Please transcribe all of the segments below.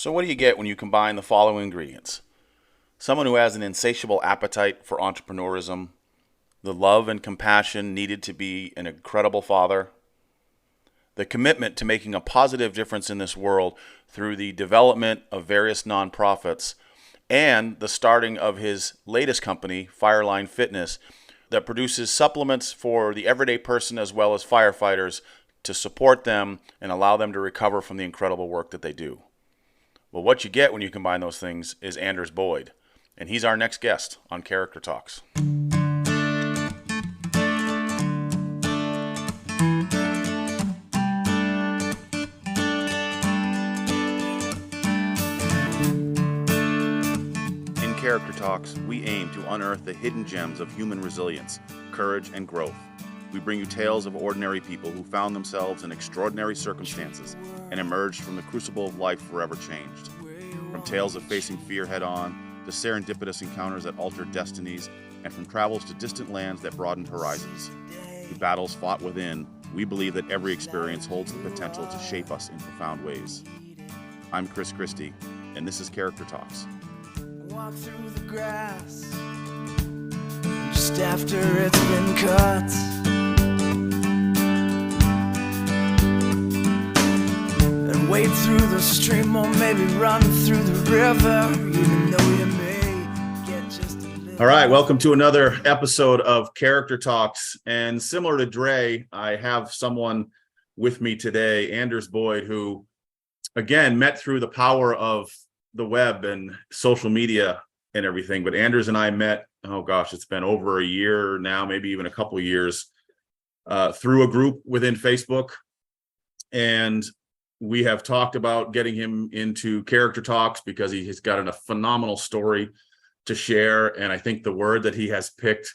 So what do you get when you combine the following ingredients? Someone who has an insatiable appetite for entrepreneurism, the love and compassion needed to be an incredible father, the commitment to making a positive difference in this world through the development of various nonprofits, and the starting of his latest company, Fireline Fitness, that produces supplements for the everyday person as well as firefighters to support them and allow them to recover from the incredible work that they do. Well, what you get when you combine those things is Anders Boyd, and he's our next guest on Character Talks. In Character Talks, we aim to unearth the hidden gems of human resilience, courage, and growth. We bring you tales of ordinary people who found themselves in extraordinary circumstances and emerged from the crucible of life forever changed. From tales of facing fear head-on, to serendipitous encounters that altered destinies, and from travels to distant lands that broadened horizons. To battles fought within, we believe that every experience holds the potential to shape us in profound ways. I'm Chris Christie, and this is Character Talks. Walk through the grass just after it's been cut, and wade through the stream or maybe run through the river, even though you may get just a little. All right, welcome to another episode of Character Talks. And similar to Dre, I have someone with me today, Anders Boyd, who, again, met through the power of the web and social media and everything. But Anders and I met, oh gosh, it's been over a year now, maybe even a couple of years, through a group within Facebook. And we have talked about getting him into Character Talks because he has got a phenomenal story to share. And I think the word that he has picked,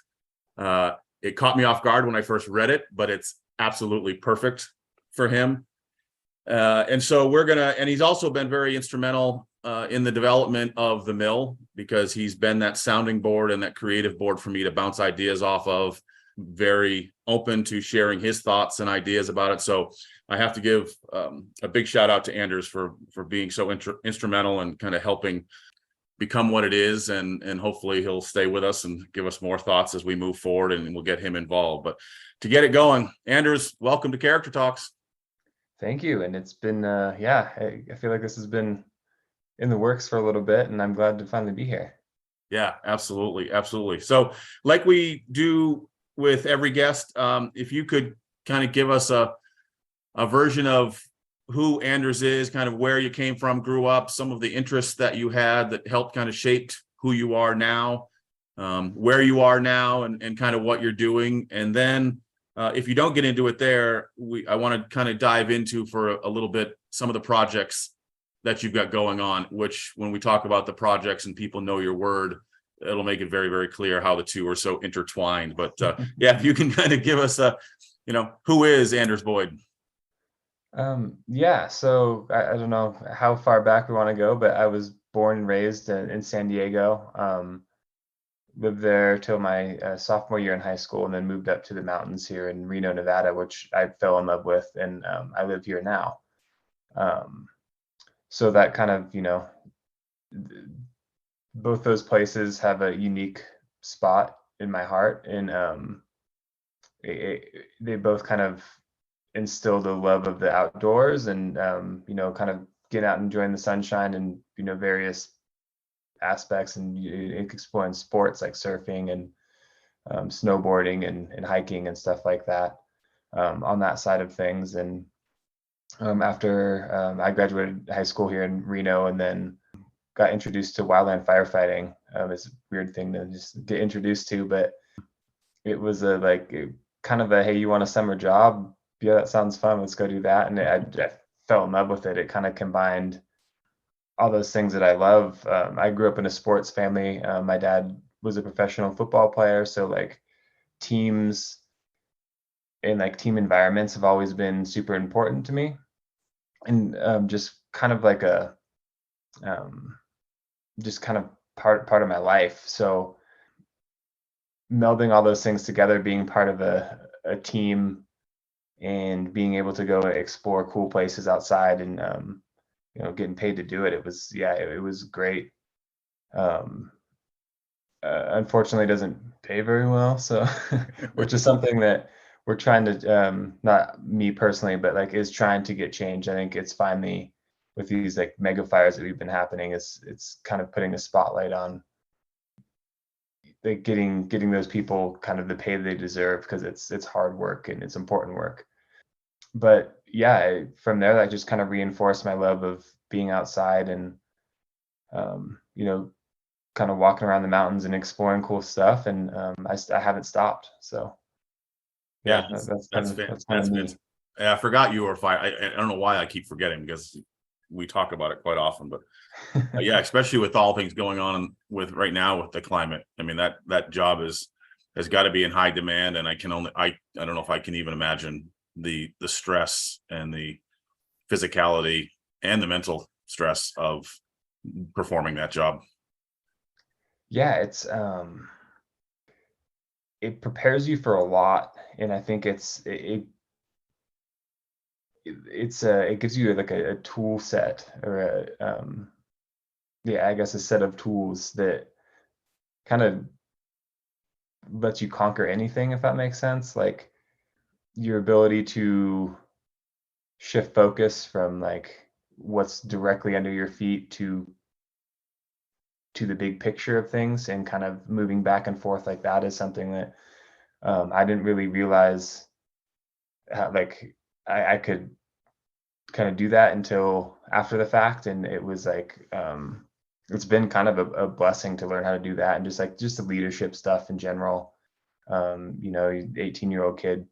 it caught me off guard when I first read it, but it's absolutely perfect for him. And so and he's also been very instrumental in the development of the mill, because he's been that sounding board and that creative board for me to bounce ideas off of. Very open to sharing his thoughts and ideas about it. So I have to give a big shout out to Anders for being so instrumental and kind of helping become what it is. And hopefully he'll stay with us and give us more thoughts as we move forward, and we'll get him involved. But to get it going, Anders, welcome to Character Talks. Thank you. And it's been, I feel like this has been in the works for a little bit, and I'm glad to finally be here. Yeah, absolutely. Absolutely. So like we do with every guest, if you could kind of give us a version of who Anders is, kind of where you came from, grew up, some of the interests that you had that helped kind of shaped who you are now, where you are now, and kind of what you're doing. And then if you don't get into it there, I want to kind of dive into for a little bit some of the projects that you've got going on, which when we talk about the projects and people know your word, it'll make it very, very clear how the two are so intertwined. But if you can kind of give us who is Anders Boyd? So I don't know how far back we want to go, but I was born and raised in San Diego. Lived there till my sophomore year in high school, and then moved up to the mountains here in Reno, Nevada, which I fell in love with, and I live here now. So that kind of, both those places have a unique spot in my heart, and they both kind of instilled a love of the outdoors, and kind of get out and enjoying the sunshine and various aspects, and exploring sports like surfing and snowboarding and hiking and stuff like that, on that side of things. And after I graduated high school here in Reno, and then got introduced to wildland firefighting. It's a weird thing to just get introduced to, but it was kind of a, hey, you want a summer job? Yeah, that sounds fun. Let's go do that. And I fell in love with it. It kind of combined all those things that I love. I grew up in a sports family. My dad was a professional football player, so teams and team environments have always been super important to me, and just kind of part of my life. So melding all those things together, being part of a team, and being able to go explore cool places outside, and getting paid to do it. It was, it was great. Unfortunately, it doesn't pay very well, so which is something that we're trying to, not me personally, but like is trying to get changed. I think it's finally, with these like mega fires that we've been happening, it's kind of putting a spotlight on like getting those people kind of the pay they deserve, because it's hard work and it's important work. But yeah, from there, that just kind of reinforced my love of being outside and kind of walking around the mountains and exploring cool stuff. And I haven't stopped. So Yeah, yeah, that's kind of me. Yeah, I forgot you were fire. I don't know why I keep forgetting, because we talk about it quite often, but yeah, especially with all things going on with right now with the climate. I mean, that job has got to be in high demand, and I don't know if I can even imagine the stress and the physicality and the mental stress of performing that job. Yeah, it prepares you for a lot, and I think it gives you like a tool set, or I guess a set of tools that kind of lets you conquer anything, if that makes sense. Like your ability to shift focus from like what's directly under your feet to the big picture of things, and kind of moving back and forth like that is something that I didn't really realize how, like I could kind of do that until after the fact. And it was like it's been kind of a blessing to learn how to do that, and just the leadership stuff in general. 18-year-old kid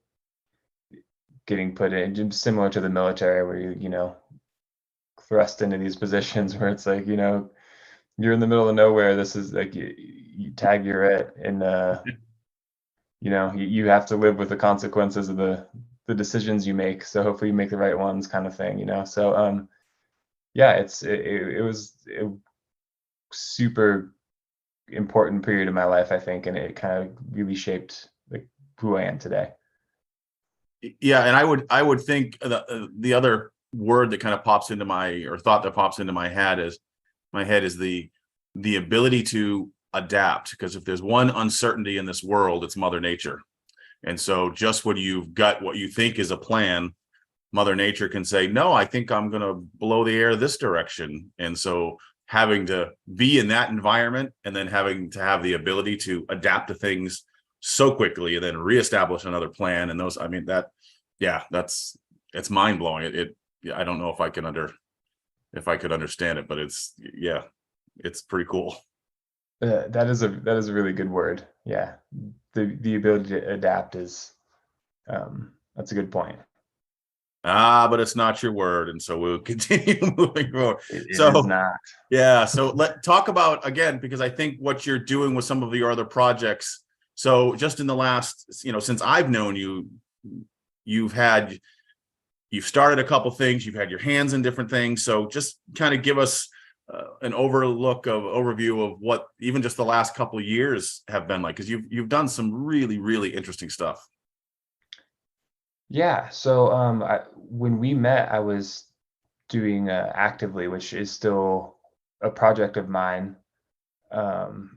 getting put in, similar to the military, where you thrust into these positions where it's like, you're in the middle of nowhere. This is like you tag, you're it, and you have to live with the consequences of the decisions you make. So hopefully you make the right ones, kind of thing. So yeah, it was a super important period of my life, I think, and it kind of really shaped like who I am today. Yeah, and I would think the other word that kind of pops into thought that pops into my head is the ability to adapt, because if there's one uncertainty in this world, it's Mother Nature. And so just when you've got what you think is a plan, Mother Nature can say, no, I think I'm going to blow the air this direction. And so having to be in that environment, and then having to have the ability to adapt to things so quickly, and then reestablish another plan. And it's mind blowing. I don't know if I could understand it, but it's pretty cool. That is a really good word. Yeah, the ability to adapt is that's a good point. But it's not your word, and so we'll continue moving forward. It is not. Yeah, so let's talk about, again, because I think what you're doing with some of your other projects. So just in the last, since I've known you, you've started a couple things, you've had your hands in different things. So just kind of give us an overview of what even just the last couple of years have been like, because you've done some really, really interesting stuff. Yeah. So when we met, I was doing Actively, which is still a project of mine.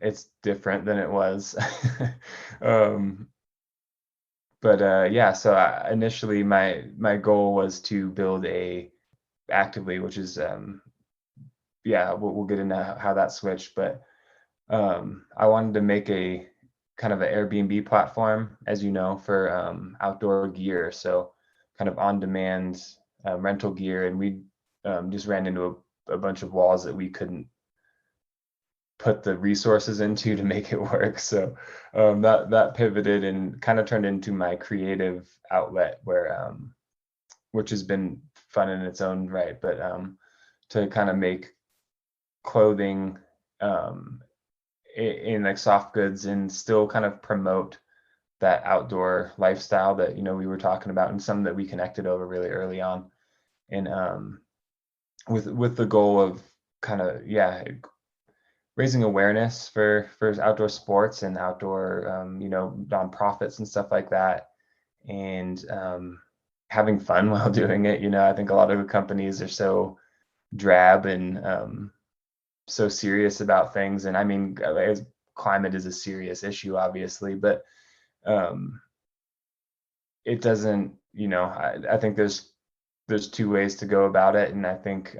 It's different than it was. But yeah, so initially my goal was to build a Actively, which is we'll get into how that switched. But I wanted to make a kind of an Airbnb platform, as you know, for outdoor gear. So kind of on-demand rental gear. And we just ran into a bunch of walls that we couldn't put the resources into to make it work. So that pivoted and kind of turned into my creative outlet, where which has been fun in its own right, but to kind of make clothing in like soft goods, and still kind of promote that outdoor lifestyle that we were talking about, and some that we connected over really early on, and with the goal of kind of raising awareness for outdoor sports and outdoor nonprofits and stuff like that, and having fun while doing it. I think a lot of the companies are so drab and so serious about things. And I mean, climate is a serious issue, obviously, but it doesn't, I think there's two ways to go about it. And I think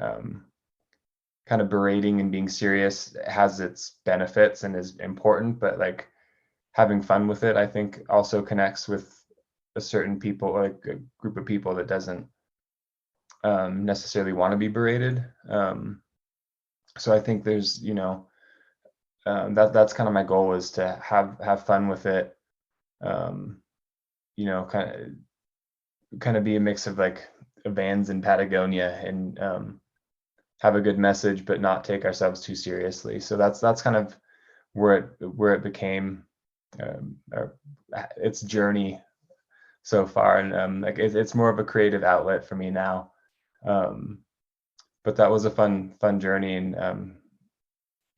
kind of berating and being serious has its benefits and is important, but like having fun with it, I think also connects with a certain people, like a group of people that doesn't necessarily want to be berated. So I think there's, that's kind of my goal, is to have fun with it. Kind of be a mix of like Vans and Patagonia, and have a good message, but not take ourselves too seriously. So that's kind of where it became its journey so far, and like it's more of a creative outlet for me now. But that was a fun journey, and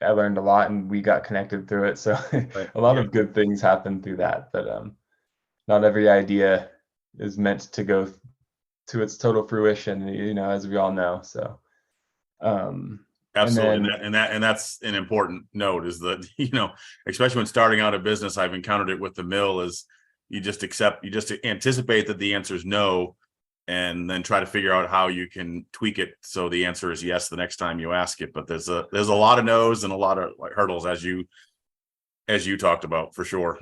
I learned a lot, and we got connected through it. So Right. a lot of good things happened through that, but not every idea is meant to go to its total fruition, as we all know. So Absolutely. and And that's an important note, is that, especially when starting out a business, I've encountered it with the mill, is you just anticipate that the answer is no, and then try to figure out how you can tweak it so the answer is yes the next time you ask it. But there's a lot of no's and a lot of like hurdles, as you talked about, for sure.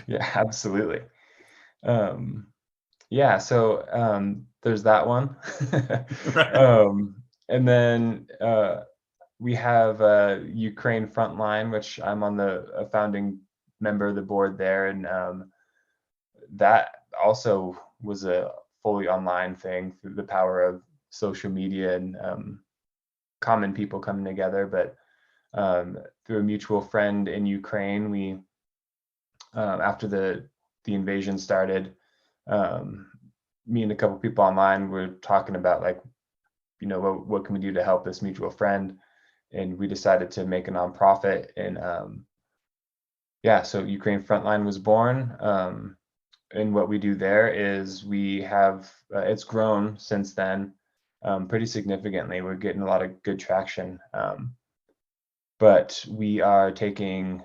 yeah, absolutely. Yeah, so there's that one. Right. And then we have Ukraine Frontline, which I'm on a founding member of the board there, and that also was a fully online thing through the power of social media and common people coming together. But through a mutual friend in Ukraine, we after the invasion started, me and a couple people online were talking about, like, what can we do to help this mutual friend, and we decided to make a nonprofit. And so Ukraine Frontline was born. And what we do there is we have it's grown since then pretty significantly. We're getting a lot of good traction, but we are taking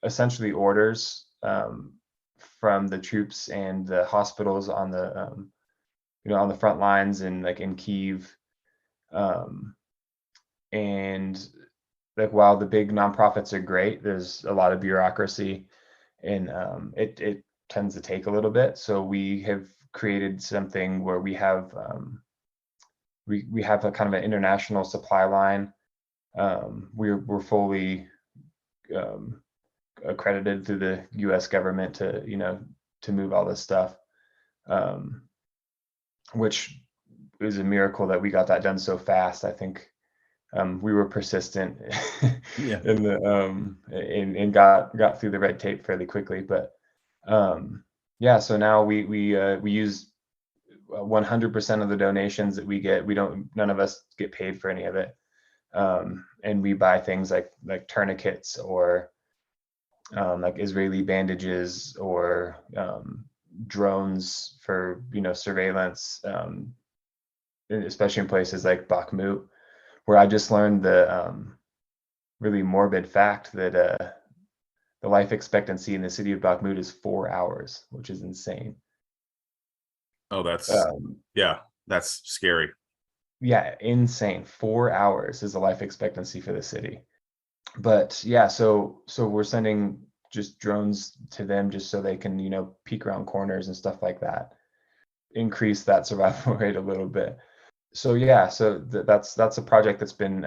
essentially orders from the troops and the hospitals on the front lines, and like in Kyiv. And like, while the big nonprofits are great, there's a lot of bureaucracy, and it tends to take a little bit. So we have created something where we have we have a kind of an international supply line. We're fully accredited through the U.S. government to move all this stuff, which is a miracle that we got that done so fast. I think we were persistent Yeah. in the and got through the red tape fairly quickly. But so now we use 100% of the donations that we get. None of us get paid for any of it, and we buy things like tourniquets, or like Israeli bandages, or drones for surveillance, especially in places like Bakhmut, where I just learned the really morbid fact that the life expectancy in the city of Bakhmut is 4 hours, which is insane. Oh, that's Um, that's scary. yeah, insane. 4 hours is the life expectancy for the city. But yeah, so we're sending just drones to them, just so they can peek around corners and stuff like that, increase that survival rate a little bit. So yeah, so that's a project that's been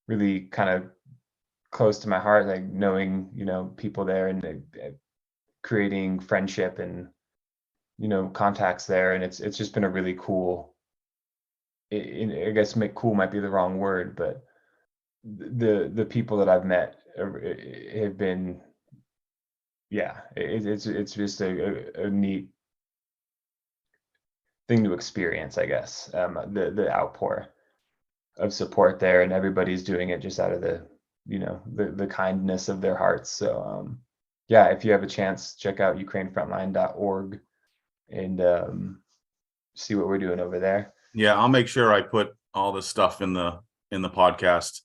really kind of close to my heart, like knowing people there, and creating friendship and contacts there. And it's just been a really cool, I guess cool might be the wrong word, but the people that I've met have been, it's just a neat thing to experience, I guess. The outpour of support there, and everybody's doing it just out of the kindness of their hearts. So if you have a chance, check out ukrainefrontline.org and see what we're doing over there. Yeah, I'll make sure I put all this stuff in the podcast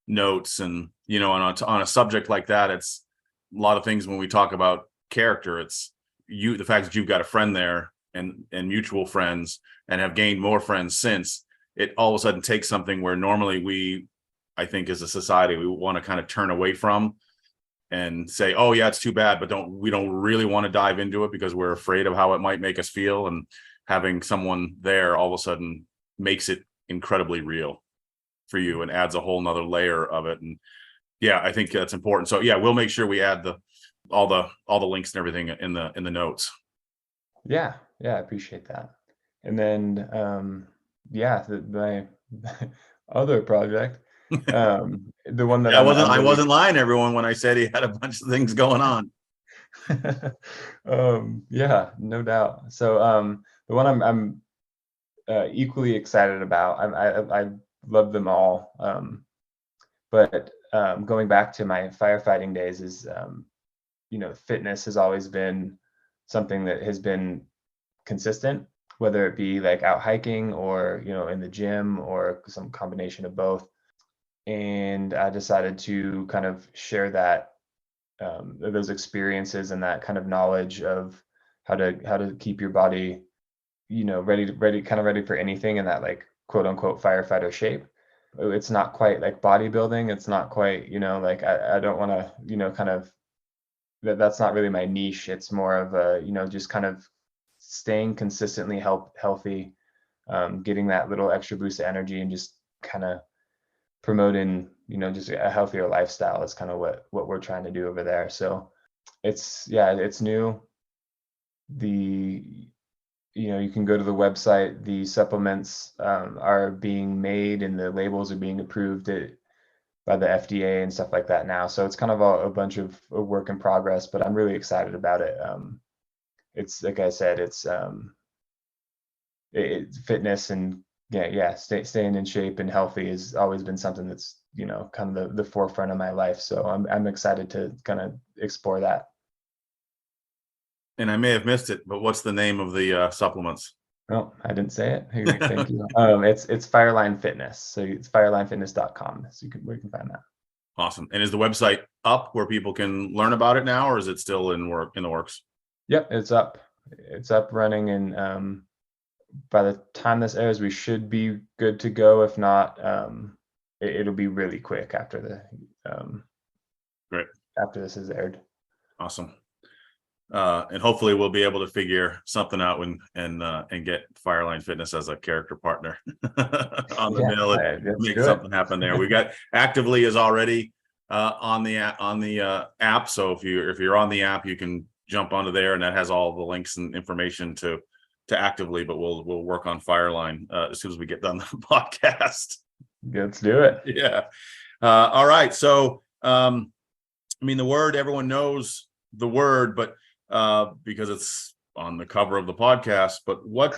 notes. And on a subject like that, it's a lot of things when we talk about character. It's the fact that you've got a friend there and mutual friends and have gained more friends since. It all of a sudden takes something where normally I think as a society, we want to kind of turn away from and say, oh yeah, it's too bad, but we don't really want to dive into it because we're afraid of how it might make us feel. And having someone there all of a sudden makes it incredibly real for you and adds a whole nother layer of it. And yeah, I think that's important. So yeah, we'll make sure we add all the links and everything in the notes. Yeah, I appreciate that. And then my other project, the one that I wasn't lying, everyone, when I said he had a bunch of things going on. Yeah, no doubt. So the one I'm equally excited about, I love them all. But going back to my firefighting days is, fitness has always been something that has been consistent, whether it be like out hiking or, in the gym or some combination of both. And I decided to kind of share that, those experiences and that kind of knowledge of how to keep your body, ready for anything in that, like, quote unquote firefighter shape. It's not quite like bodybuilding. It's not quite, like I don't want to, kind of that's not really my niche. It's more of a, just kind of staying consistently healthy, getting that little extra boost of energy and just kind of promoting, just a healthier lifestyle is kind of what we're trying to do over there. So it's new. You can go to the website. The supplements are being made and the labels are being approved by the FDA and stuff like that now. So it's kind of a bunch of a work in progress, but I'm really excited about it. It's like I said, it's fitness and staying in shape and healthy has always been something that's, kind of the forefront of my life. So I'm excited to kind of explore that. And I may have missed it, but what's the name of the supplements? Oh, I didn't say it. Thank you. It's Fireline Fitness. So it's firelinefitness.com. So where you can find that. Awesome. And is the website up where people can learn about it now, or is it still in the works? Yep, it's up. It's up running, and by the time this airs, we should be good to go. If not, it'll be really quick after Great. After this is aired. Awesome. And hopefully we'll be able to figure something out and get Fireline Fitness as a character partner on the mail and make something happen there. We got Actively is already on the app. So if you're on the app, you can jump onto there, and that has all the links and information to Actively. But we'll work on Fireline as soon as we get done the podcast. Let's do it. Yeah. All right. So the word, everyone knows the word, but because it's on the cover of the podcast, but what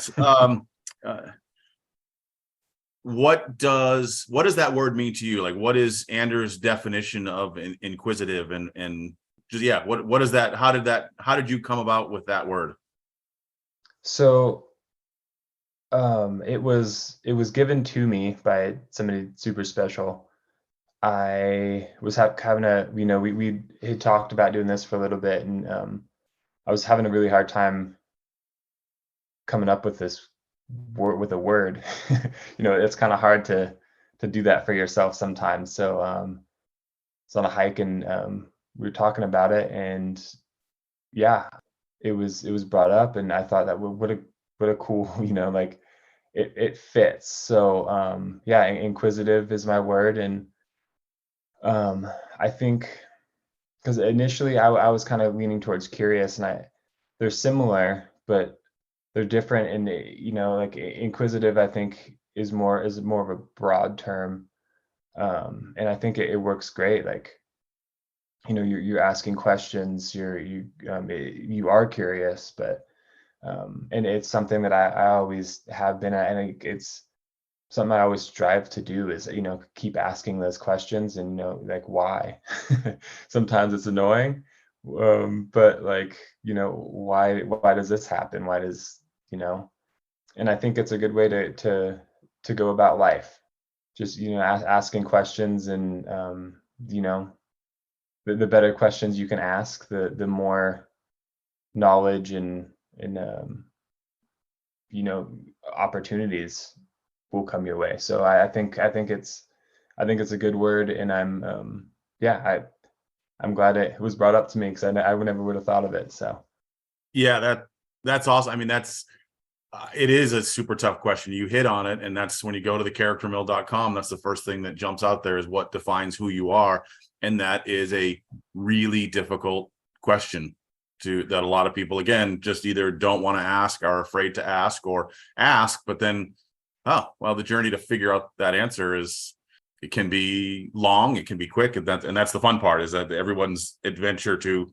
does that word mean to you? Like, what is Anders' definition of inquisitive, and just, what is that? How did you come about with that word? So it was given to me by somebody super special. I was having we had talked about doing this for a little bit, and I was having a really hard time coming up with this with a word. It's kind of hard to do that for yourself sometimes. So it's on a hike, and we were talking about it, and it was brought up, and I thought that what a cool, like it fits. So inquisitive is my word, and I think because initially I was kind of leaning towards curious, and they're similar, but they're different. And like inquisitive, I think is more of a broad term, and I think it works great. Like, you're asking questions, you are curious, but and it's something that I always have been, and it's something I always strive to do is, keep asking those questions, and, like, why? Sometimes it's annoying, but like, why does this happen? Why does, and I think it's a good way to go about life. Just, asking questions, and the better questions you can ask, the more knowledge and you know opportunities will come your way. So I think it's a good word, and I'm glad it was brought up to me, because I never would have thought of it. So Yeah, that's awesome. I mean, it is a super tough question. You hit on it, and that's when you go to the charactermill.com. That's the first thing that jumps out there, is what defines who you are, and that is a really difficult question that a lot of people, again, just either don't want to ask, are afraid to ask, or ask, but then, oh well, the journey to figure out that answer it can be long, it can be quick, and that's the fun part, is that everyone's adventure to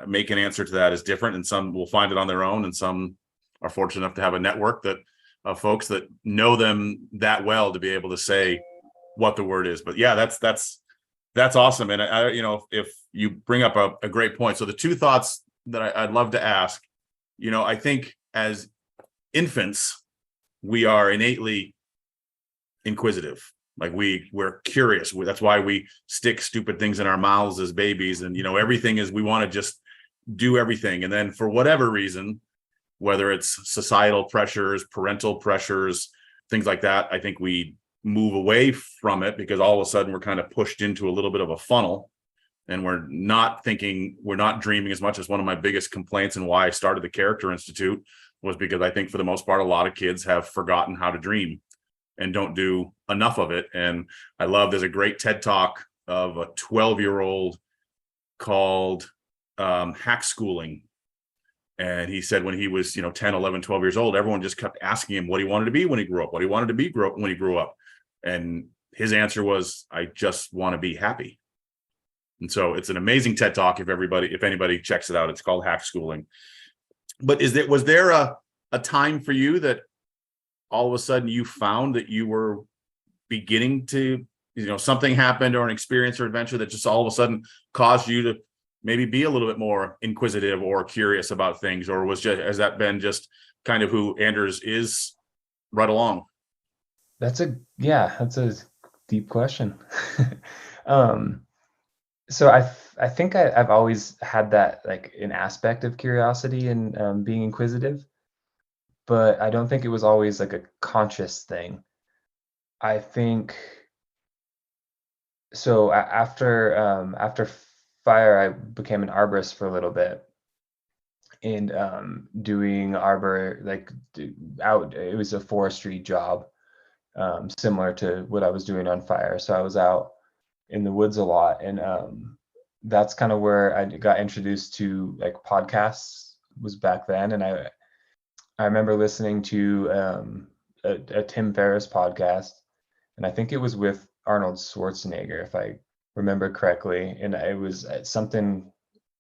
make an answer to that is different, and some will find it on their own, and some are fortunate enough to have a network that of folks that know them that well to be able to say what the word is. But yeah, that's awesome. And if you bring up a great point. So the two thoughts that I'd love to ask, I think as infants, we are innately inquisitive. Like we're curious. That's why we stick stupid things in our mouths as babies. And, everything is, we want to just do everything. And then for whatever reason, whether it's societal pressures, parental pressures, things like that, I think we move away from it, because all of a sudden we're kind of pushed into a little bit of a funnel, and we're not dreaming as much. As one of my biggest complaints, and why I started the Character Institute, was because I think for the most part, a lot of kids have forgotten how to dream and don't do enough of it. And there's a great TED Talk of a 12-year-old called Hack Schooling. And he said when he was, 10, 11, 12 years old, everyone just kept asking him what he wanted to be when he grew up, what he wanted to be when he grew up. And his answer was, I just want to be happy. And so it's an amazing TED Talk. If anybody checks it out, it's called Hack Schooling. But was there a time for you that all of a sudden you found that you were beginning to, something happened, or an experience or adventure that just all of a sudden caused you to maybe be a little bit more inquisitive or curious about things? Or has that been just kind of who Anders is right along? that's a deep question. So I think I've always had that, like, an aspect of curiosity and being inquisitive, but I don't think it was always like a conscious thing. I think so. After fire, I became an arborist for a little bit, and doing arbor, like, it was a forestry job, similar to what I was doing on fire. So I was out in the woods a lot, and that's kind of where I got introduced to, like, podcasts, was back then. And I remember listening to a Tim Ferriss podcast, and I think it was with Arnold Schwarzenegger, if I remember correctly. And it was something,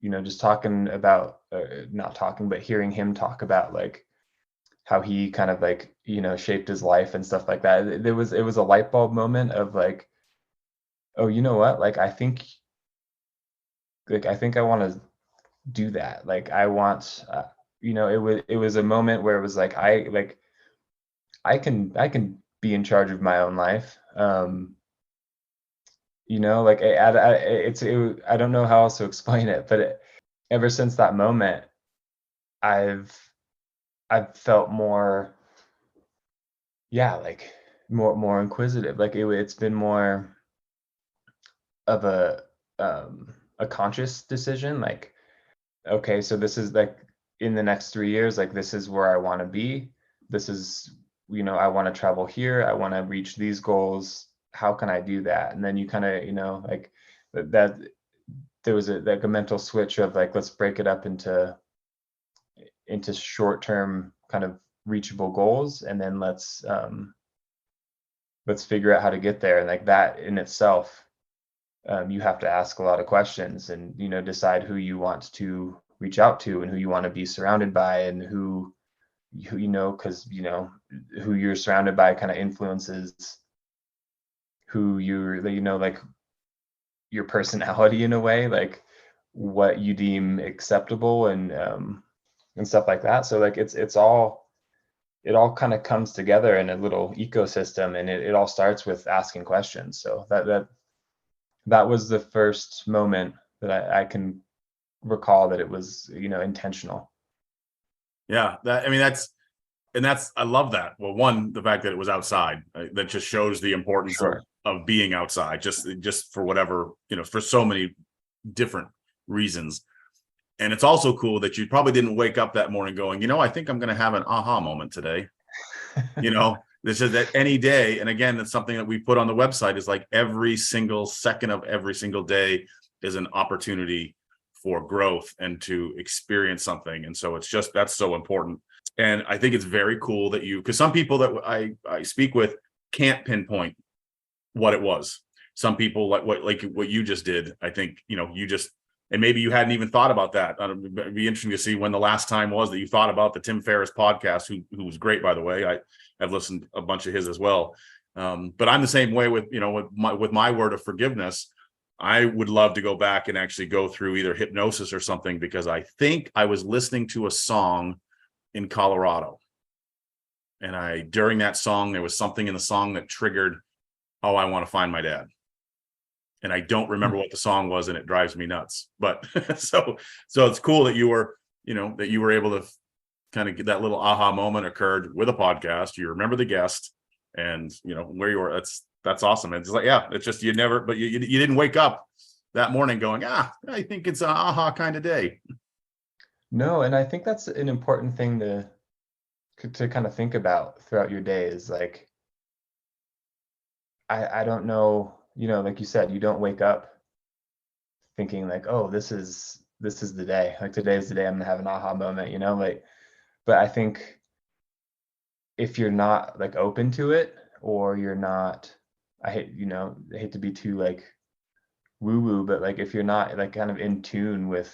just talking about, not talking, but hearing him talk about, like, how he kind of, like, shaped his life and stuff like that. It was a light bulb moment of, like, oh, you know what? Like, I think I want to do that. Like, I want, it was a moment where it was like, I can be in charge of my own life. Like, I don't know how else to explain it, but ever since that moment, I've felt more, like, more inquisitive. Like, it's been more of a conscious decision. Like, okay, so this is, like, in the next 3 years, like, this is where I want to be. This is, I want to travel here. I want to reach these goals. How can I do that? And then you kind of, like, that there was a mental switch of, like, let's break it up into short-term kind of reachable goals, and then let's figure out how to get there. And, like, that in itself, you have to ask a lot of questions, and decide who you want to reach out to, and who you want to be surrounded by, and who because who you're surrounded by kind of influences who you're, like, your personality, in a way, like what you deem acceptable, and stuff like that. So, like, it's all it all kind of comes together in a little ecosystem, and it all starts with asking questions. So that was the first moment that I can recall that it was, intentional. Yeah, I love that. Well, one, the fact that it was outside, that just shows the importance Sure. of being outside, just for whatever, for so many different reasons. And it's also cool that you probably didn't wake up that morning going, I think I'm going to have an aha moment today. This is that any day. And again, that's something that we put on the website, is like every single second of every single day is an opportunity for growth and to experience something. And so that's so important. And I think it's very cool that because some people that I speak with can't pinpoint what it was. Some people like what you just did. I think, and maybe you hadn't even thought about that. It'd be interesting to see when the last time was that you thought about the Tim Ferriss podcast, who was great, by the way. I've listened a bunch of his as well. But I'm the same way with my word of forgiveness. I would love to go back and actually go through either hypnosis or something, because I think I was listening to a song in Colorado. And during that song, there was something in the song that triggered, oh, I want to find my dad. And I don't remember what the song was, and it drives me nuts. But so it's cool that you were able to kind of get that little aha moment occurred with a podcast. You remember the guest, and where you were. That's awesome. It's like, yeah, it's just you didn't wake up that morning going, I think it's an aha kind of day. No, and I think that's an important thing to kind of think about throughout your day, is like, I don't know, like you said, you don't wake up thinking like, oh, this is the day. Like, today is the day I'm gonna have an aha moment, but I think if you're not like open to it, or you're not, I hate to be too like woo-woo, but like if you're not like kind of in tune with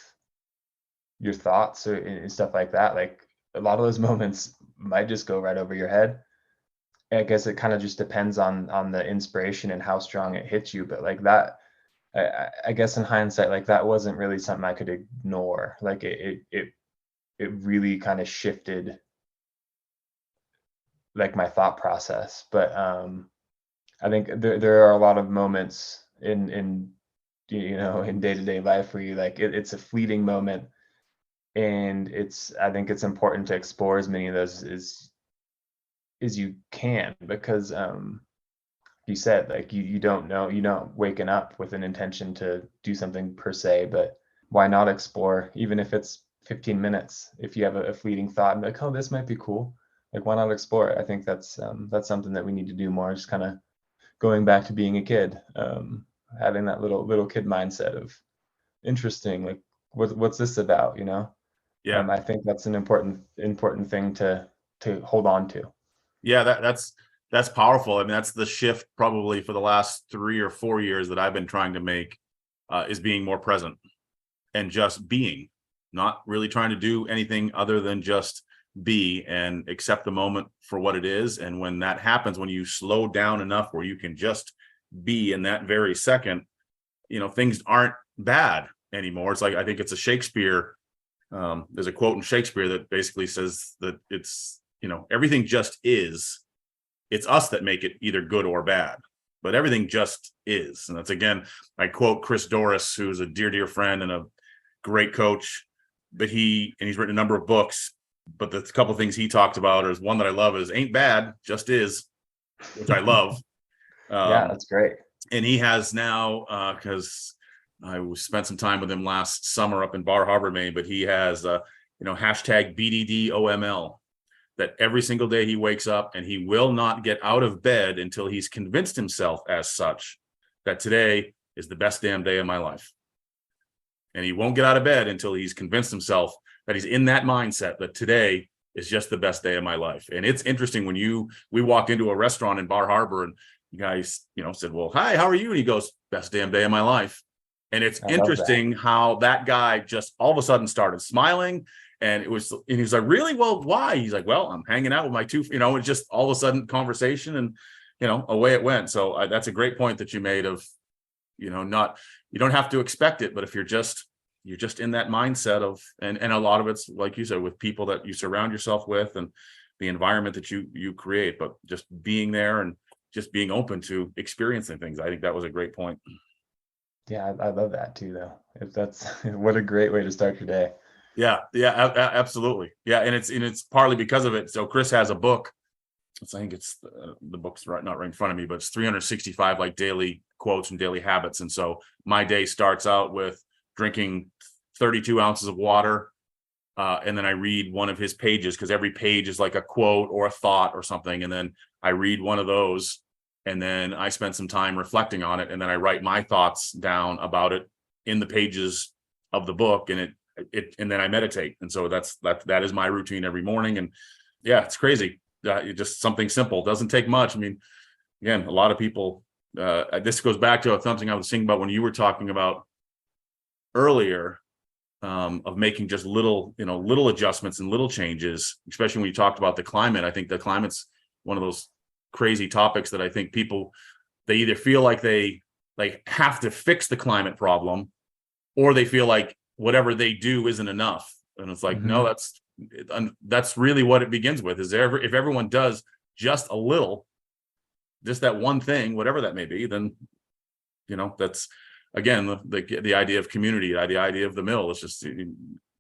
your thoughts and stuff like that, like a lot of those moments might just go right over your head. I guess it kind of just depends on the inspiration and how strong it hits you. But like that, I guess in hindsight, like that wasn't really something I could ignore. Like it really kind of shifted like my thought process. But I think there are a lot of moments in day-to-day life where you like it's a fleeting moment, and I think it's important to explore as many of those as you can, because you said like you don't know, you're not waking up with an intention to do something per se, but why not explore, even if it's 15 minutes, if you have a fleeting thought and like, oh, this might be cool, like why not explore it? I think that's something that we need to do more, just kind of going back to being a kid, having that little kid mindset of interesting, like what's this about, Yeah. I think that's an important thing to hold on to. Yeah, that's powerful. I mean, that's the shift probably for the last 3 or 4 years that I've been trying to make, is being more present and just being, not really trying to do anything other than just be and accept the moment for what it is. And when that happens, when you slow down enough where you can just be in that very second, things aren't bad anymore. It's like, I think it's a Shakespeare. There's a quote in Shakespeare that basically says that it's, everything just is. It's us that make it either good or bad, but everything just is. And that's, again, I quote Chris Dorris, who's a dear friend and a great coach, but he's written a number of books, but the couple of things he talked about is one that I love is ain't bad, just is, which I love. Yeah, that's great. And he has now, because I spent some time with him last summer up in Bar Harbor, Maine, but he has, hashtag BDDOML, that every single day he wakes up and he will not get out of bed until he's convinced himself as such that today is the best damn day of my life. And he won't get out of bed until he's convinced himself that he's in that mindset that today is just the best day of my life. And it's interesting when we walked into a restaurant in Bar Harbor and the guy, said, well, hi, how are you? And he goes, best damn day of my life. And it's interesting how that guy just all of a sudden started smiling. And he was like, really? Well, why? He's like, well, I'm hanging out with my two, it's just all of a sudden conversation and, away it went. So that's a great point that you made of, you don't have to expect it, but if you're just in that mindset of, and a lot of it's like you said, with people that you surround yourself with. And the environment that you create, but just being there and just being open to experiencing things. I think that was a great point. Yeah, I love that too, though. If that's what a great way to start your day. Yeah, absolutely. Yeah, and it's partly because of it. So Chris has a book. I think it's the book's not right in front of me, but it's 365 like daily quotes and daily habits. And so my day starts out with drinking 32 ounces of water, and then I read one of his pages, because every page is like a quote or a thought or something, and then I read one of those, and then I spend some time reflecting on it, and then I write my thoughts down about it in the pages of the book, and and then I meditate. And so that is my routine every morning. And yeah, it's crazy. Just something simple, doesn't take much. I mean, again, a lot of people, this goes back to something I was thinking about when you were talking about earlier, of making just little adjustments and little changes, especially when you talked about the climate. I think the climate's one of those crazy topics that I think people, they either feel like they have to fix the climate problem, or they feel like whatever they do isn't enough. And it's like, no, that's really what it begins with, is if everyone does just a little, just that one thing, whatever that may be, then that's again the idea of community, the idea of the mill. It's just,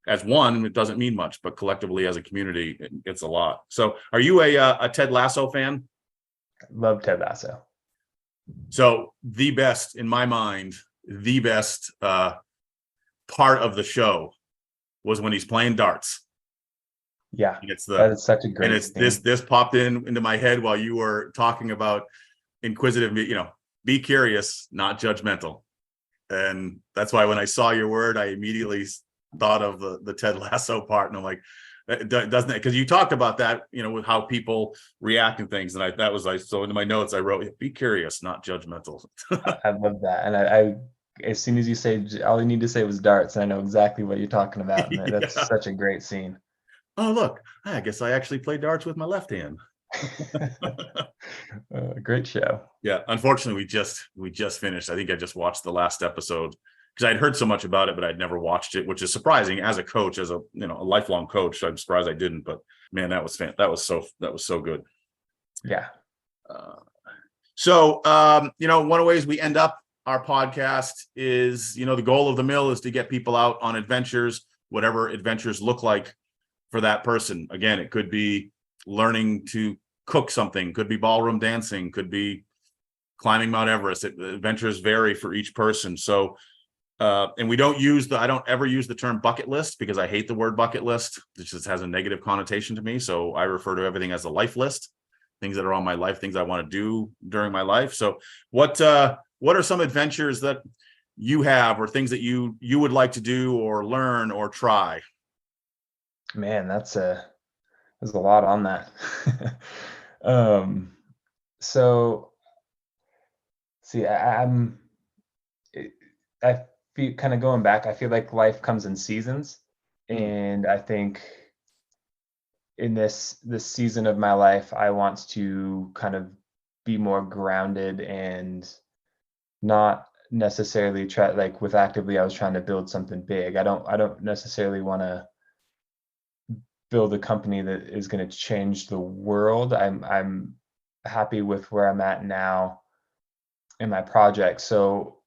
as one, it doesn't mean much, but collectively as a community, it's a lot. So are you a Ted Lasso fan? Love Ted Lasso. So the best, in my mind, the best part of the show was when he's playing darts. Yeah, that is such a great and it's thing. this popped into my head while you were talking about inquisitive, be curious, not judgmental. And that's why when I saw your word, I immediately thought of the Ted Lasso part, and I'm like, doesn't it? Because you talked about that, with how people react and things, and so into my notes I wrote, be curious, not judgmental. I love that. And I as soon as you say, all you need to say was darts, and I know exactly what you're talking about. And that's Yeah. such a great scene. Oh, look, I guess I actually play darts with my left hand. Great show. Yeah, unfortunately, we just finished. I think I just watched the last episode because I'd heard so much about it, but I'd never watched it, which is surprising as a coach, as a lifelong coach. I'm surprised I didn't. But man, that was so good. Yeah. So one of the ways we end up our podcast is, the goal of the mill is to get people out on adventures, whatever adventures look like for that person. Again, it could be learning to cook something, could be ballroom dancing, could be climbing Mount Everest. Adventures vary for each person. So, and I don't ever use the term bucket list, because I hate the word bucket list. It just has a negative connotation to me. So I refer to everything as a life list, things that are on my life, things I want to do during my life. So what are some adventures that you have, or things that you would like to do or learn or try? Man, there's a lot on that. So see, I feel, kind of going back, I feel like life comes in seasons. And I think in this season of my life, I want to kind of be more grounded and not necessarily try, like with actively, I was trying to build something big. I don't necessarily want to build a company that is going to change the world. I'm happy with where I'm at now in my project. So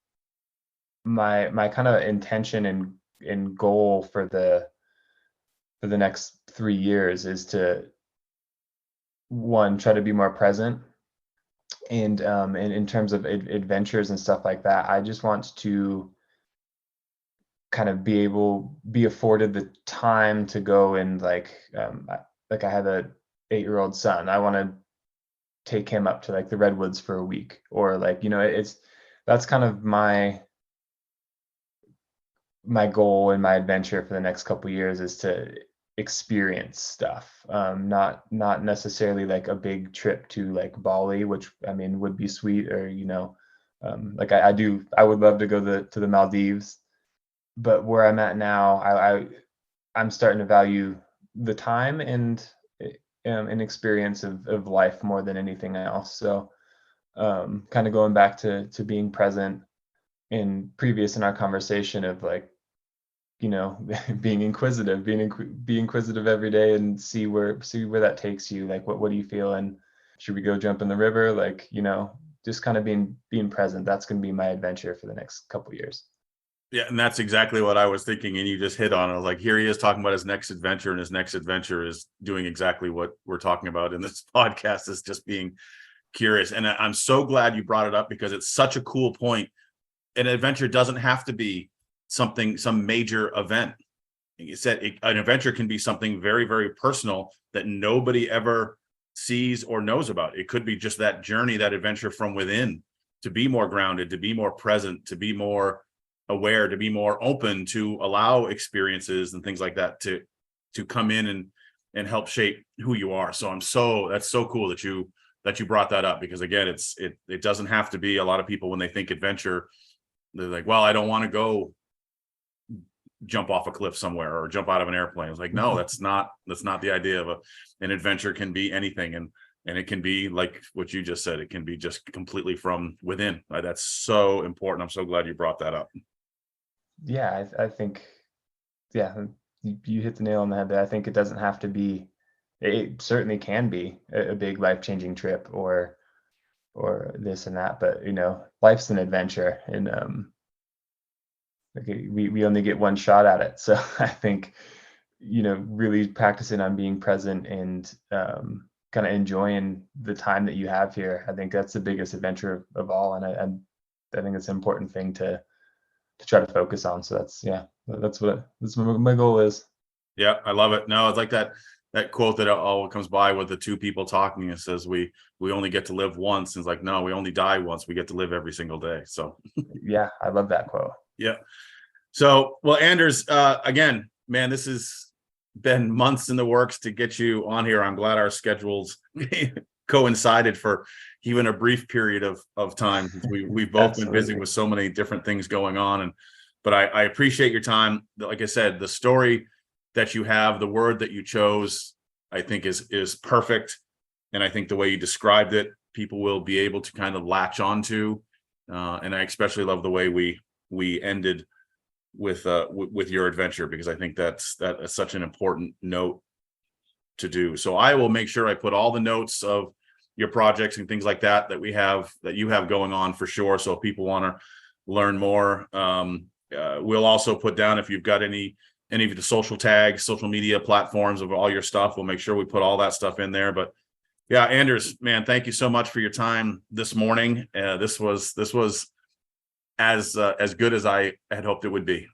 my kind of intention and goal for the next 3 years is to, one, try to be more present. And in terms of adventures and stuff like that, I just want to kind of be afforded the time to go and like I have a 8-year-old son. I want to take him up to like the redwoods for a week, or like, that's kind of my goal and my adventure for the next couple of years, is to experience stuff. Not necessarily like a big trip to like Bali, which I mean would be sweet, or like I would love to go to the Maldives. But where I'm at now, I'm starting to value the time and an experience of life more than anything else. So kind of going back to being present, in our conversation of like being inquisitive, be inquisitive every day and see where that takes you. Like, what do you feel? And should we go jump in the river? Like, just kind of being present. That's going to be my adventure for the next couple of years. Yeah, and that's exactly what I was thinking, and you just hit on it. I was like, here he is talking about his next adventure, and his next adventure is doing exactly what we're talking about in this podcast, is just being curious. And I'm so glad you brought it up, because it's such a cool point. An adventure doesn't have to be some major event. You said an adventure can be something very, very personal that nobody ever sees or knows about. It could be just that journey, that adventure from within, to be more grounded, to be more present, to be more aware, to be more open, to allow experiences and things like that to come in and help shape who you are. So that's so cool that you brought that up, because again, it doesn't have to be. A lot of people, when they think adventure, they're like, well, I don't want to go jump off a cliff somewhere or jump out of an airplane. It's like, no, that's not the idea of an adventure. Can be anything. And it can be like what you just said, it can be just completely from within. That's so important. I'm so glad you brought that up. Yeah, I think, you hit the nail on the head there. I think it doesn't have to be, it certainly can be a big life-changing trip or this and that, but life's an adventure, and we only get one shot at it. So I think, really practicing on being present and kind of enjoying the time that you have here, I think that's the biggest adventure of all. And I think it's an important thing to try to focus on. So that's what my goal is. Yeah, I love it. No, it's like that quote that all comes by with the two people talking. It says, we only get to live once. And it's like, no, we only die once. We get to live every single day. So yeah, I love that quote. Yeah. So, well, Anders, again, man, this has been months in the works to get you on here. I'm glad our schedules coincided for even a brief period of time. We've both been busy with so many different things going on. But I appreciate your time. Like I said, the story that you have, the word that you chose, I think is perfect. And I think the way you described it, people will be able to kind of latch onto. And I especially love the way we ended with your adventure, because I think that is such an important note to do. So I will make sure I put all the notes of your projects and things like that you have going on, for sure. So if people want to learn more, we'll also put down, if you've got any of the social media platforms of all your stuff, we'll make sure we put all that stuff in there. But yeah, Anders, man, thank you so much for your time this morning. This was as good as I had hoped it would be.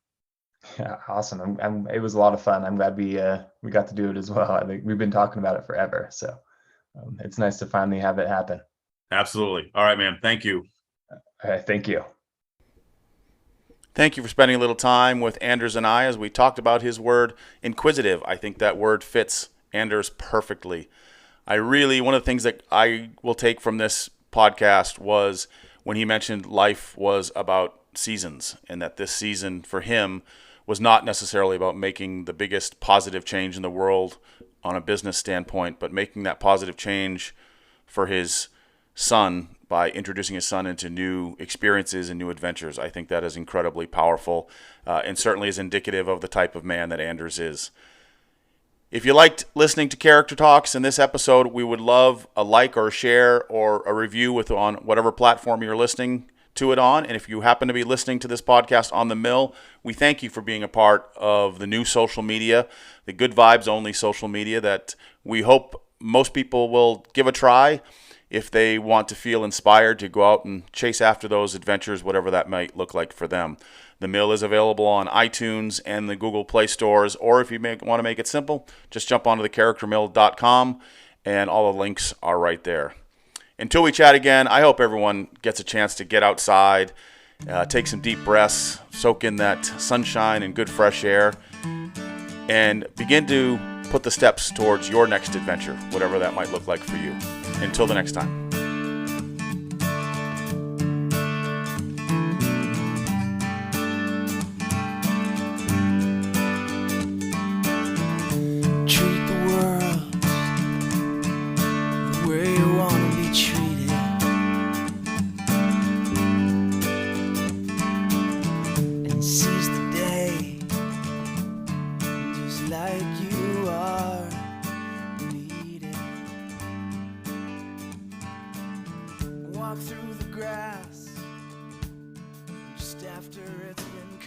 Yeah, awesome. It was a lot of fun. I'm glad we got to do it as well. I think we've been talking about it forever, so it's nice to finally have it happen. Absolutely. All right, man. Thank you. All right, thank you. Thank you for spending a little time with Anders and I as we talked about his word, inquisitive. I think that word fits Anders perfectly. One of the things that I will take from this podcast was when he mentioned life was about seasons, and that this season for him was not necessarily about making the biggest positive change in the world on a business standpoint, but making that positive change for his son by introducing his son into new experiences and new adventures. I think that is incredibly powerful, and certainly is indicative of the type of man that Anders is. If you liked listening to Character Talks in this episode, we would love a like or a share or a review on whatever platform you're listening to it on. And if you happen to be listening to this podcast on the Mill, we thank you for being a part of the new social media, the Good Vibes Only social media that we hope most people will give a try if they want to feel inspired to go out and chase after those adventures, whatever that might look like for them. The Mill is available on iTunes and the Google Play stores, or if you want to make it simple, just jump onto thecharactermill.com and all the links are right there. Until we chat again, I hope everyone gets a chance to get outside, take some deep breaths, soak in that sunshine and good fresh air, and begin to put the steps towards your next adventure, whatever that might look like for you. Until the next time. Treat the world the way you want to be treated. And seize the day after it's been